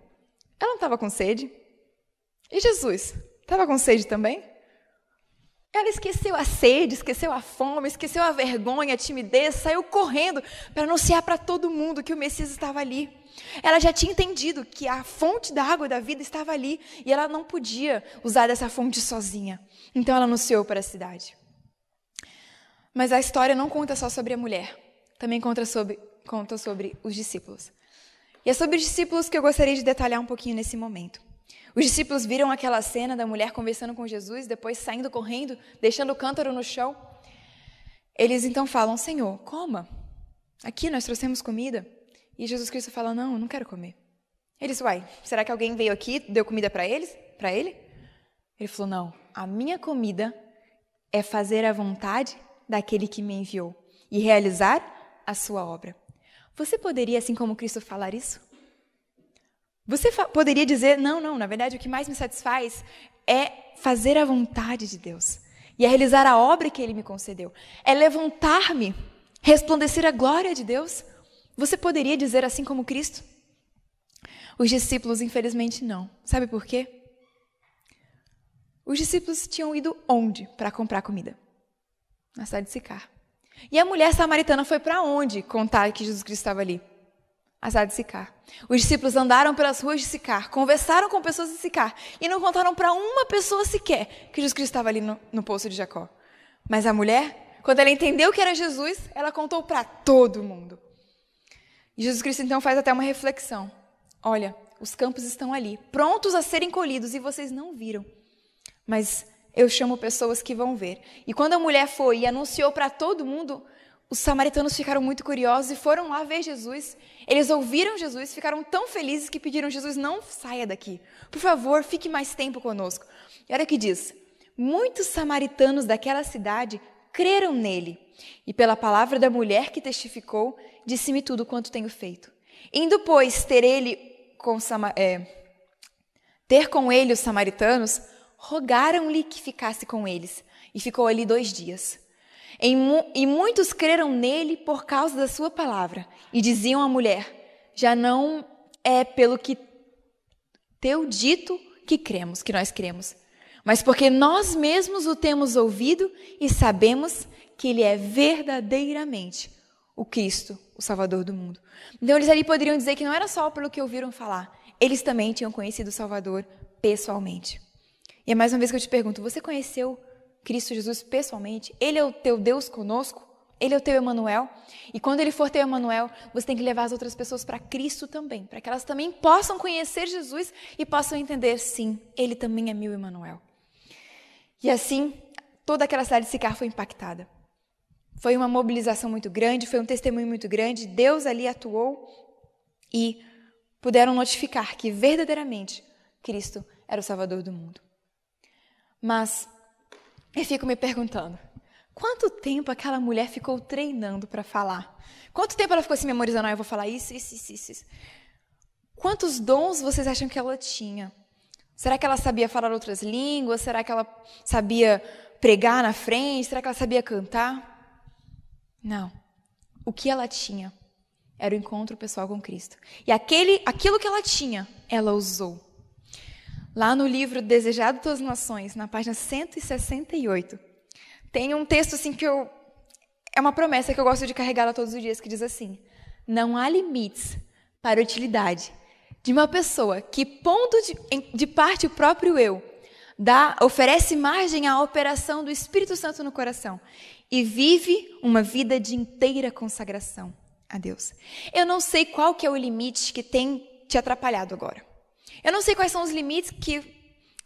Speaker 1: ela não estava com sede? E Jesus, estava com sede também? Ela esqueceu a sede, esqueceu a fome, esqueceu a vergonha, a timidez, saiu correndo para anunciar para todo mundo que o Messias estava ali. Ela já tinha entendido que a fonte da água da vida estava ali e ela não podia usar dessa fonte sozinha. Então ela anunciou para a cidade. Mas a história não conta só sobre a mulher, também conta sobre os discípulos. E é sobre os discípulos que eu gostaria de detalhar um pouquinho nesse momento. Os discípulos viram aquela cena da mulher conversando com Jesus, depois saindo correndo, deixando o cântaro no chão. Eles então falam, Senhor, coma. Aqui nós trouxemos comida. E Jesus Cristo fala, não, eu não quero comer. Eles, será que alguém veio aqui e deu comida para ele? Ele falou, não, a minha comida é fazer a vontade daquele que me enviou e realizar a sua obra. Você poderia, assim como Cristo, falar isso? Você poderia dizer, não, na verdade o que mais me satisfaz é fazer a vontade de Deus e é realizar a obra que Ele me concedeu. É levantar-me, resplandecer a glória de Deus. Você poderia dizer assim como Cristo? Os discípulos, infelizmente, não. Sabe por quê? Os discípulos tinham ido onde para comprar comida? Na cidade de Sicar. E a mulher samaritana foi para onde contar que Jesus Cristo estava ali? A cidade de Sicar. Os discípulos andaram pelas ruas de Sicar, conversaram com pessoas de Sicar e não contaram para uma pessoa sequer que Jesus Cristo estava ali no poço de Jacó. Mas a mulher, quando ela entendeu que era Jesus, ela contou para todo mundo. E Jesus Cristo então faz até uma reflexão. Olha, os campos estão ali, prontos a serem colhidos e vocês não viram. Mas eu chamo pessoas que vão ver. E quando a mulher foi e anunciou para todo mundo, os samaritanos ficaram muito curiosos e foram lá ver Jesus. Eles ouviram Jesus, ficaram tão felizes que pediram, Jesus, não saia daqui. Por favor, fique mais tempo conosco. E olha o que diz. Muitos samaritanos daquela cidade creram nele. E pela palavra da mulher que testificou, disse-me tudo quanto tenho feito. Indo, pois, ter com ele os samaritanos, rogaram-lhe que ficasse com eles. E ficou ali 2 dias. E muitos creram nele por causa da sua palavra. E diziam à mulher, já não é pelo que teu dito que nós cremos, mas porque nós mesmos o temos ouvido e sabemos que ele é verdadeiramente o Cristo, o Salvador do mundo. Então eles ali poderiam dizer que não era só pelo que ouviram falar, eles também tinham conhecido o Salvador pessoalmente. E é mais uma vez que eu te pergunto, você conheceu Cristo Jesus pessoalmente? Ele é o teu Deus conosco? Ele é o teu Emanuel? E quando ele for teu Emanuel, você tem que levar as outras pessoas para Cristo também, para que elas também possam conhecer Jesus e possam entender, sim, ele também é meu Emanuel. E assim, toda aquela cidade de Sicar foi impactada. Foi uma mobilização muito grande, foi um testemunho muito grande, Deus ali atuou e puderam notificar que verdadeiramente Cristo era o Salvador do mundo. Mas eu fico me perguntando, quanto tempo aquela mulher ficou treinando para falar? Quanto tempo ela ficou assim memorizando, eu vou falar isso. Quantos dons vocês acham que ela tinha? Será que ela sabia falar outras línguas? Será que ela sabia pregar na frente? Será que ela sabia cantar? Não. O que ela tinha era o encontro pessoal com Cristo. E aquilo que ela tinha, ela usou. Lá no livro Desejado de Todas as Nações, na página 168, tem um texto assim que é uma promessa que eu gosto de carregá-la todos os dias, que diz assim: não há limites para a utilidade de uma pessoa que, pondo de parte o próprio eu, oferece margem à operação do Espírito Santo no coração e vive uma vida de inteira consagração a Deus. Eu não sei qual que é o limite que tem te atrapalhado agora. Eu não sei quais são os limites que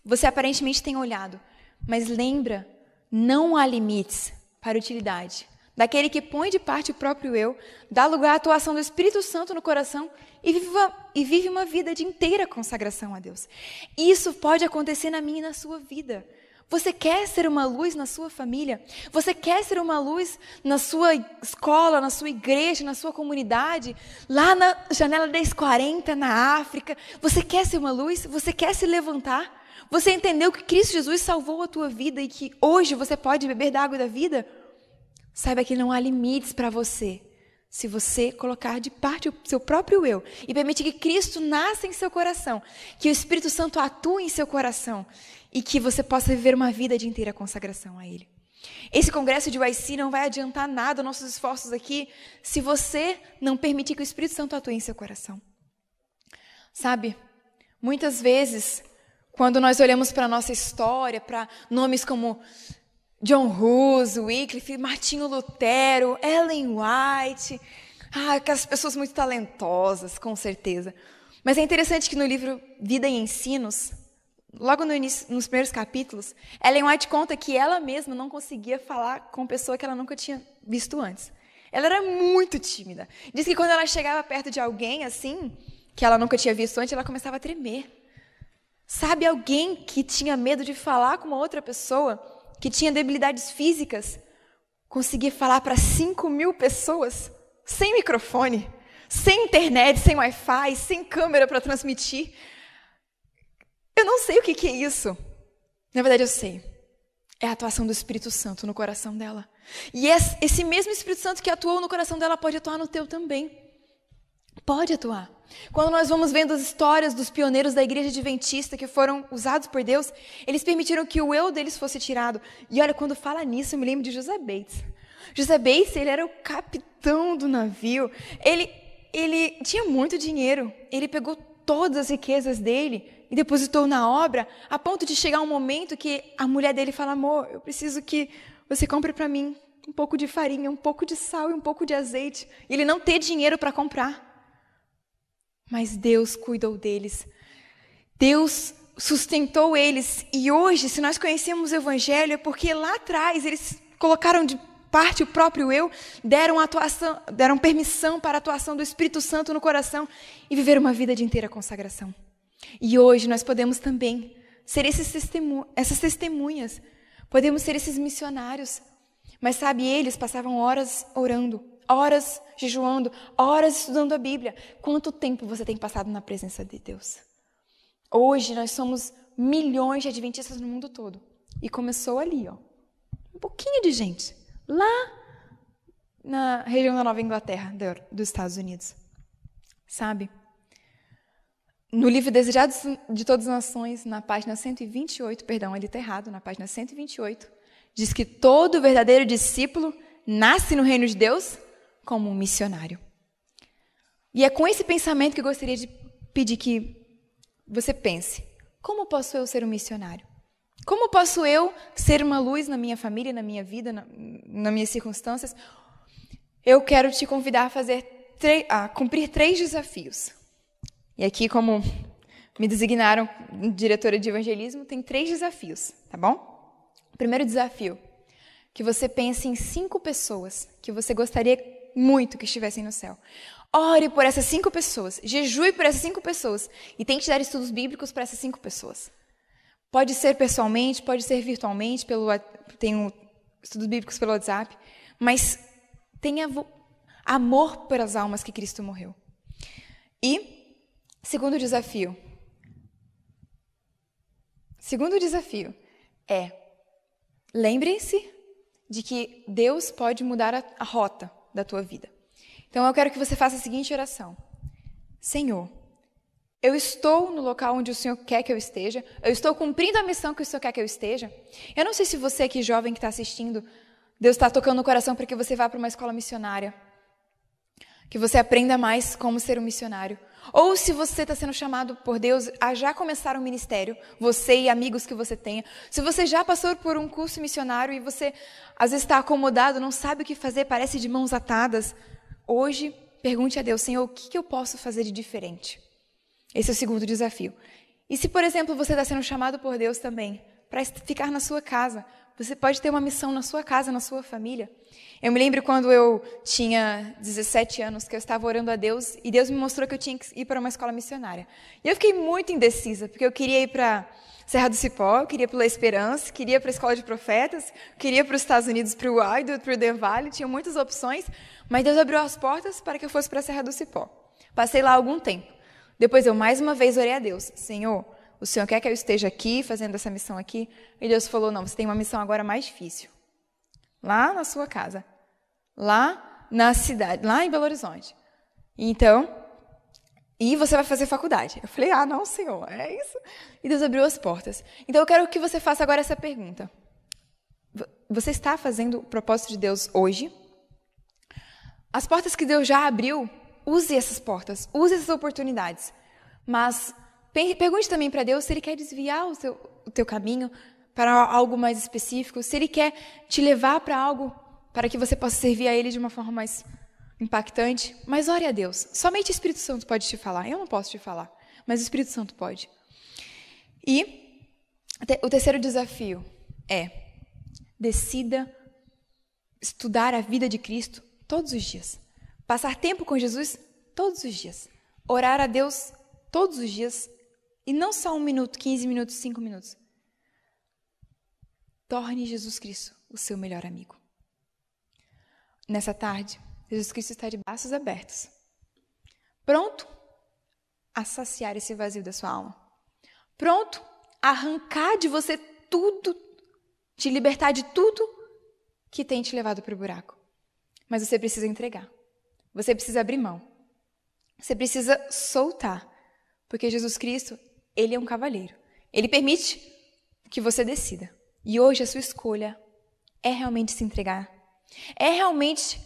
Speaker 1: você aparentemente tem olhado, mas lembra, não há limites para a utilidade daquele que põe de parte o próprio eu, dá lugar à atuação do Espírito Santo no coração e vive uma vida de inteira consagração a Deus. Isso pode acontecer na minha e na sua vida. Você quer ser uma luz na sua família? Você quer ser uma luz na sua escola, na sua igreja, na sua comunidade? Lá na Janela 1040, na África? Você quer ser uma luz? Você quer se levantar? Você entendeu que Cristo Jesus salvou a tua vida e que hoje você pode beber da água da vida? Saiba que não há limites para você, se você colocar de parte o seu próprio eu e permitir que Cristo nasça em seu coração, que o Espírito Santo atue em seu coração e que você possa viver uma vida de inteira consagração a Ele. Esse congresso de YC não vai adiantar nada, nossos esforços aqui, se você não permitir que o Espírito Santo atue em seu coração. Sabe, muitas vezes, quando nós olhamos para a nossa história, para nomes como John Hus, Wycliffe, Martinho Lutero, Ellen White, aquelas pessoas muito talentosas, com certeza. Mas é interessante que no livro Vida e Ensinos, logo no início, nos primeiros capítulos, Ellen White conta que ela mesma não conseguia falar com pessoa que ela nunca tinha visto antes. Ela era muito tímida. Diz que quando ela chegava perto de alguém assim, que ela nunca tinha visto antes, ela começava a tremer. Sabe, alguém que tinha medo de falar com uma outra pessoa, que tinha debilidades físicas, conseguia falar para 5.000 pessoas, sem microfone, sem internet, sem Wi-Fi, sem câmera para transmitir. Eu não sei o que é isso. Na verdade, eu sei. É a atuação do Espírito Santo no coração dela. E esse mesmo Espírito Santo que atuou no coração dela pode atuar no teu também. Pode atuar. Quando nós vamos vendo as histórias dos pioneiros da igreja adventista que foram usados por Deus, eles permitiram que o eu deles fosse tirado. E olha, quando fala nisso, eu me lembro de José Bates. José Bates, ele era o capitão do navio. Ele tinha muito dinheiro. Ele pegou todas as riquezas dele e depositou na obra, a ponto de chegar um momento que a mulher dele fala: amor, eu preciso que você compre para mim um pouco de farinha, um pouco de sal e um pouco de azeite. E ele não ter dinheiro para comprar. Mas Deus cuidou deles. Deus sustentou eles. E hoje, se nós conhecemos o Evangelho, é porque lá atrás eles colocaram de parte o próprio eu, deram permissão para a atuação do Espírito Santo no coração e viveram uma vida de inteira consagração. E hoje nós podemos também ser essas testemunhas. Podemos ser esses missionários. Mas sabe, eles passavam horas orando, horas jejuando, horas estudando a Bíblia. Quanto tempo você tem passado na presença de Deus? Hoje nós somos milhões de adventistas no mundo todo. E começou ali, um pouquinho de gente, lá na região da Nova Inglaterra, dos Estados Unidos. Sabe? No livro Desejados de Todas as Nações, na página 128, ele está errado, na página 128, diz que todo verdadeiro discípulo nasce no reino de Deus como um missionário. E é com esse pensamento que eu gostaria de pedir que você pense: como posso eu ser um missionário? Como posso eu ser uma luz na minha família, na minha vida, nas minhas circunstâncias? Eu quero te convidar a cumprir 3 desafios. E aqui, como me designaram diretora de evangelismo, tem 3 desafios, tá bom? O primeiro desafio: que você pense em 5 pessoas que você gostaria muito que estivessem no céu. Ore por essas 5 pessoas, jejue por essas 5 pessoas e tente dar estudos bíblicos para essas 5 pessoas. Pode ser pessoalmente, pode ser virtualmente, tenho estudos bíblicos pelo WhatsApp, mas tenha amor pelas almas que Cristo morreu. E segundo desafio é: lembre-se de que Deus pode mudar a rota da tua vida. Então eu quero que você faça a seguinte oração. Senhor, eu estou no local onde o Senhor quer que eu esteja, eu estou cumprindo a missão que o Senhor quer que eu esteja. Eu não sei se você aqui, jovem que está assistindo, Deus está tocando no coração para que você vá para uma escola missionária, que você aprenda mais como ser um missionário. Ou se você está sendo chamado por Deus a já começar um ministério, você e amigos que você tenha. Se você já passou por um curso missionário e você às vezes está acomodado, não sabe o que fazer, parece de mãos atadas, hoje pergunte a Deus, Senhor, o que eu posso fazer de diferente? Esse é o segundo desafio. E se, por exemplo, você está sendo chamado por Deus também para ficar na sua casa, você pode ter uma missão na sua casa, na sua família. Eu me lembro quando eu tinha 17 anos, que eu estava orando a Deus, e Deus me mostrou que eu tinha que ir para uma escola missionária. E eu fiquei muito indecisa, porque eu queria ir para Serra do Cipó, eu queria para La Esperança, queria ir para a Escola de Profetas, queria ir para os Estados Unidos, para o Idaho, para o The Valley, tinha muitas opções, mas Deus abriu as portas para que eu fosse para a Serra do Cipó. Passei lá algum tempo. Depois eu mais uma vez orei a Deus, Senhor, o Senhor quer que eu esteja aqui, fazendo essa missão aqui? E Deus falou, não, você tem uma missão agora mais difícil. Lá na sua casa, lá na cidade, lá em Belo Horizonte. Então, e você vai fazer faculdade. Eu falei, não, Senhor, é isso? E Deus abriu as portas. Então eu quero que você faça agora essa pergunta. Você está fazendo o propósito de Deus hoje? As portas que Deus já abriu, use essas portas, use essas oportunidades. Mas pergunte também para Deus se Ele quer desviar o teu caminho para algo mais específico, se Ele quer te levar para algo para que você possa servir a Ele de uma forma mais impactante. Mas ore a Deus. Somente o Espírito Santo pode te falar. Eu não posso te falar, mas o Espírito Santo pode. E o terceiro desafio é: decida estudar a vida de Cristo todos os dias. Passar tempo com Jesus todos os dias. Orar a Deus todos os dias. E não só 1 minuto, 15 minutos, 5 minutos. Torne Jesus Cristo o seu melhor amigo. Nessa tarde, Jesus Cristo está de braços abertos, pronto a saciar esse vazio da sua alma. Pronto a arrancar de você tudo, te libertar de tudo que tem te levado para o buraco. Mas você precisa entregar. Você precisa abrir mão. Você precisa soltar. Porque Jesus Cristo, Ele é um cavalheiro. Ele permite que você decida. E hoje a sua escolha é realmente se entregar. É realmente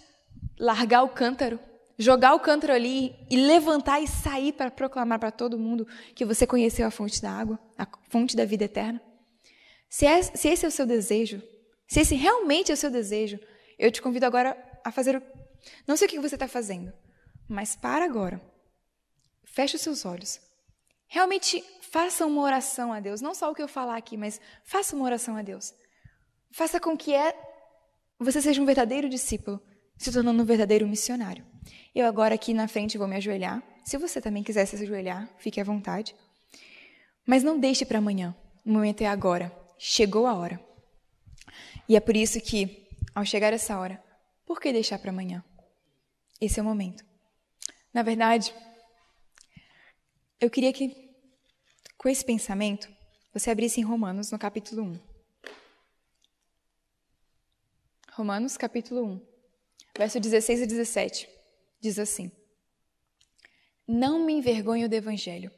Speaker 1: largar o cântaro, jogar o cântaro ali e levantar e sair para proclamar para todo mundo que você conheceu a fonte da água, a fonte da vida eterna. Se esse é o seu desejo, se esse realmente é o seu desejo, eu te convido agora a fazer não sei o que você está fazendo, mas para agora. Feche os seus olhos. Realmente faça uma oração a Deus. Não só o que eu falar aqui, mas faça uma oração a Deus. Faça com que você seja um verdadeiro discípulo, se tornando um verdadeiro missionário. Eu agora aqui na frente vou me ajoelhar. Se você também quiser se ajoelhar, fique à vontade. Mas não deixe para amanhã. O momento é agora. Chegou a hora. E é por isso que, ao chegar essa hora, por que deixar para amanhã? Esse é o momento. Na verdade, eu queria que, com esse pensamento, você abrisse em Romanos, no capítulo 1. Romanos, capítulo 1, verso 16 e 17, diz assim: Não me envergonho do Evangelho.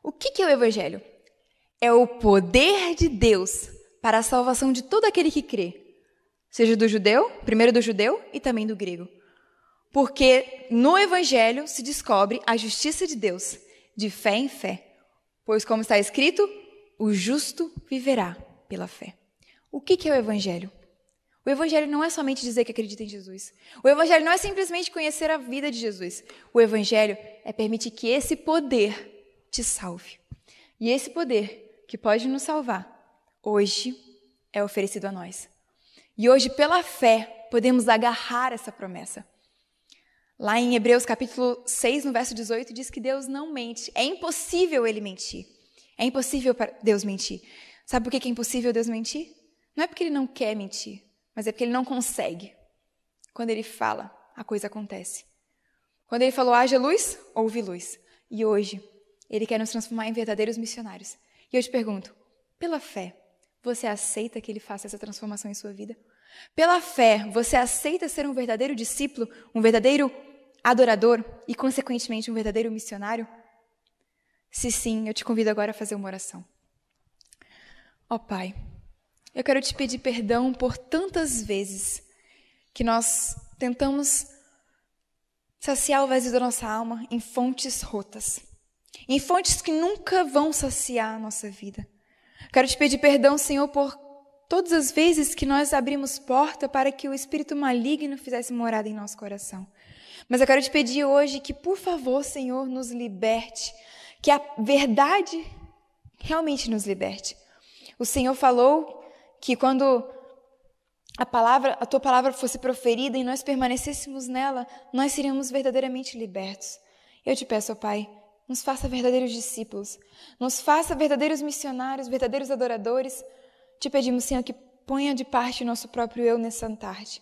Speaker 1: O que é o Evangelho? É o poder de Deus para a salvação de todo aquele que crê, seja do judeu, primeiro do judeu e também do grego. Porque no Evangelho se descobre a justiça de Deus, de fé em fé. Pois, como está escrito, o justo viverá pela fé. O que é o Evangelho? O Evangelho não é somente dizer que acredita em Jesus. O Evangelho não é simplesmente conhecer a vida de Jesus. O Evangelho é permitir que esse poder te salve. E esse poder que pode nos salvar, hoje é oferecido a nós. E hoje, pela fé, podemos agarrar essa promessa. Lá em Hebreus capítulo 6, no verso 18, diz que Deus não mente. É impossível Ele mentir. É impossível Deus mentir. Sabe por que é impossível Deus mentir? Não é porque Ele não quer mentir, mas é porque Ele não consegue. Quando Ele fala, a coisa acontece. Quando Ele falou, haja luz, houve luz. E hoje, Ele quer nos transformar em verdadeiros missionários. E eu te pergunto, pela fé, você aceita que Ele faça essa transformação em sua vida? Pela fé, você aceita ser um verdadeiro discípulo, um verdadeiro adorador e, consequentemente, um verdadeiro missionário? Se sim, eu te convido agora a fazer uma oração. Ó Pai, eu quero te pedir perdão por tantas vezes que nós tentamos saciar o vazio da nossa alma em fontes rotas, em fontes que nunca vão saciar a nossa vida. Quero te pedir perdão, Senhor, por todas as vezes que nós abrimos porta para que o espírito maligno fizesse morada em nosso coração. Mas eu quero te pedir hoje que, por favor, Senhor, nos liberte, que a verdade realmente nos liberte. O Senhor falou que quando a tua palavra fosse proferida e nós permanecêssemos nela, nós seríamos verdadeiramente libertos. Eu te peço, ó Pai, nos faça verdadeiros discípulos, nos faça verdadeiros missionários, verdadeiros adoradores. Te pedimos, Senhor, que ponha de parte o nosso próprio eu nessa tarde.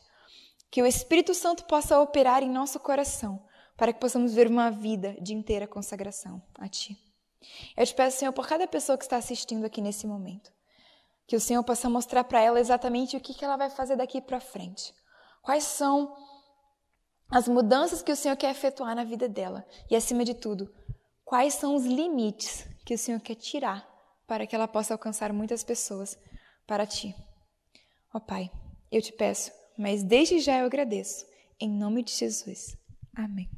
Speaker 1: Que o Espírito Santo possa operar em nosso coração, para que possamos ver uma vida de inteira consagração a Ti. Eu te peço, Senhor, por cada pessoa que está assistindo aqui nesse momento, que o Senhor possa mostrar para ela exatamente o que ela vai fazer daqui para frente. Quais são as mudanças que o Senhor quer efetuar na vida dela. E, acima de tudo, quais são os limites que o Senhor quer tirar para que ela possa alcançar muitas pessoas para Ti. Ó Pai, eu te peço, mas desde já eu agradeço. Em nome de Jesus. Amém.